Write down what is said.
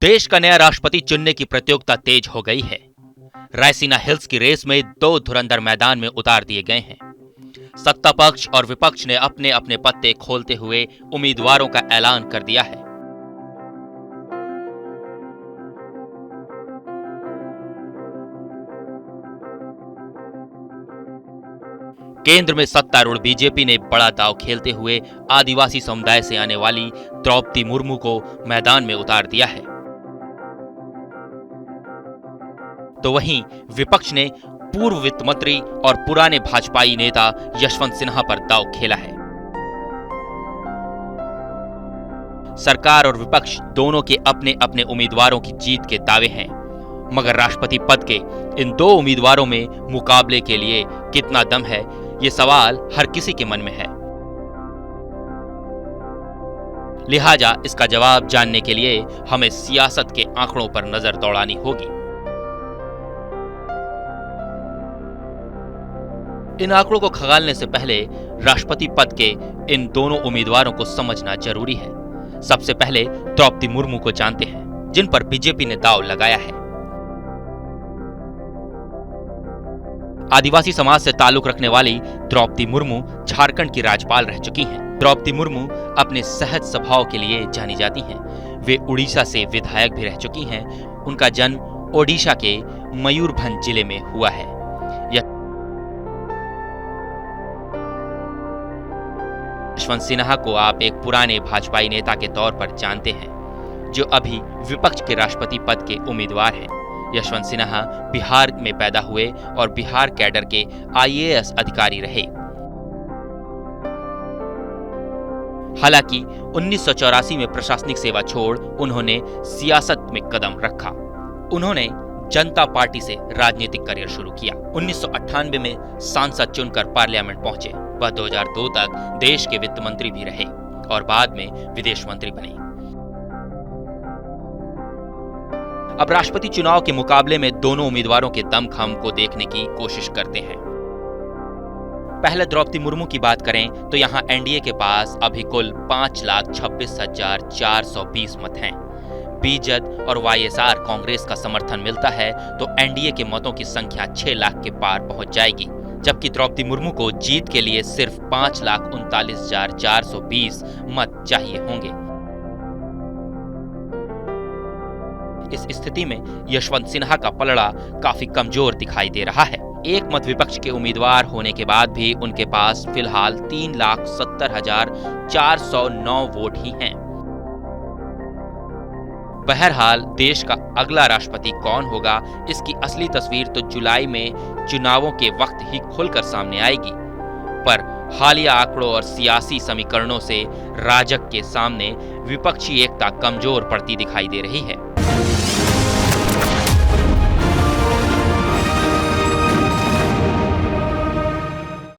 देश का नया राष्ट्रपति चुनने की प्रतियोगिता तेज हो गई है। रायसीना हिल्स की रेस में दो धुरंधर मैदान में उतार दिए गए हैं। सत्ता पक्ष और विपक्ष ने अपने अपने पत्ते खोलते हुए उम्मीदवारों का ऐलान कर दिया है। केंद्र में सत्तारूढ़ बीजेपी ने बड़ा दांव खेलते हुए आदिवासी समुदाय से आने वाली द्रौपदी मुर्मू को मैदान में उतार दिया है, तो वहीं विपक्ष ने पूर्व वित्त मंत्री और पुराने भाजपाई नेता यशवंत सिन्हा पर दांव खेला है। सरकार और विपक्ष दोनों के अपने अपने उम्मीदवारों की जीत के दावे हैं, मगर राष्ट्रपति पद के इन दो उम्मीदवारों में मुकाबले के लिए कितना दम है, ये सवाल हर किसी के मन में है। लिहाजा इसका जवाब जानने के लिए हमें सियासत के आंकड़ों पर नजर दौड़ानी होगी। इन आंकड़ों को खंगालने से पहले राष्ट्रपति पद के इन दोनों उम्मीदवारों को समझना जरूरी है। सबसे पहले द्रौपदी मुर्मू को जानते हैं, जिन पर बीजेपी ने दांव लगाया है। आदिवासी समाज से ताल्लुक रखने वाली द्रौपदी मुर्मू झारखंड की राज्यपाल रह चुकी हैं। द्रौपदी मुर्मू अपने सहज स्वभाव के लिए जानी जाती हैं। वे उड़ीसा से विधायक भी रह चुकी हैं। उनका जन्म ओडिशा के मयूरभंज जिले में हुआ है। यशवंत सिन्हा को आप एक पुराने भाजपाई नेता के तौर पर जानते हैं, जो अभी विपक्ष के राष्ट्रपति पद के उम्मीदवार हैं। यशवंत सिन्हा बिहार में पैदा हुए और बिहार कैडर के आईएएस अधिकारी रहे। हालांकि 1984 में प्रशासनिक सेवा छोड़ उन्होंने सियासत में कदम रखा। उन्होंने जनता पार्टी से राजनीतिक करियर शुरू किया। 1998 में सांसद चुनकर पार्लियामेंट पहुंचे। वह 2002 तक देश के वित्त मंत्री भी रहे और बाद में विदेश मंत्री बने। अब राष्ट्रपति चुनाव के मुकाबले में दोनों उम्मीदवारों के दमखम को देखने की कोशिश करते हैं। पहले द्रौपदी मुर्मू की बात करें तो यहां एनडीए के पास अभी कुल 5,26,420 मत हैं। बीजेपी और वाईएसआर कांग्रेस का समर्थन मिलता है तो एनडीए के मतों की संख्या 6 लाख के पार पहुंच जाएगी, जबकि द्रौपदी मुर्मू को जीत के लिए सिर्फ 5,39,420 मत चाहिए होंगे। इस स्थिति में यशवंत सिन्हा का पलड़ा काफी कमजोर दिखाई दे रहा है। एक मत विपक्ष के उम्मीदवार होने के बाद भी उनके पास फिलहाल 3,70,409 वोट ही हैं। बहरहाल देश का अगला राष्ट्रपति कौन होगा, इसकी असली तस्वीर तो जुलाई में चुनावों के वक्त ही खुलकर सामने आएगी। पर हालिया आंकड़ों और सियासी समीकरणों से राजग के सामने विपक्षी एकता कमजोर पड़ती दिखाई दे रही है।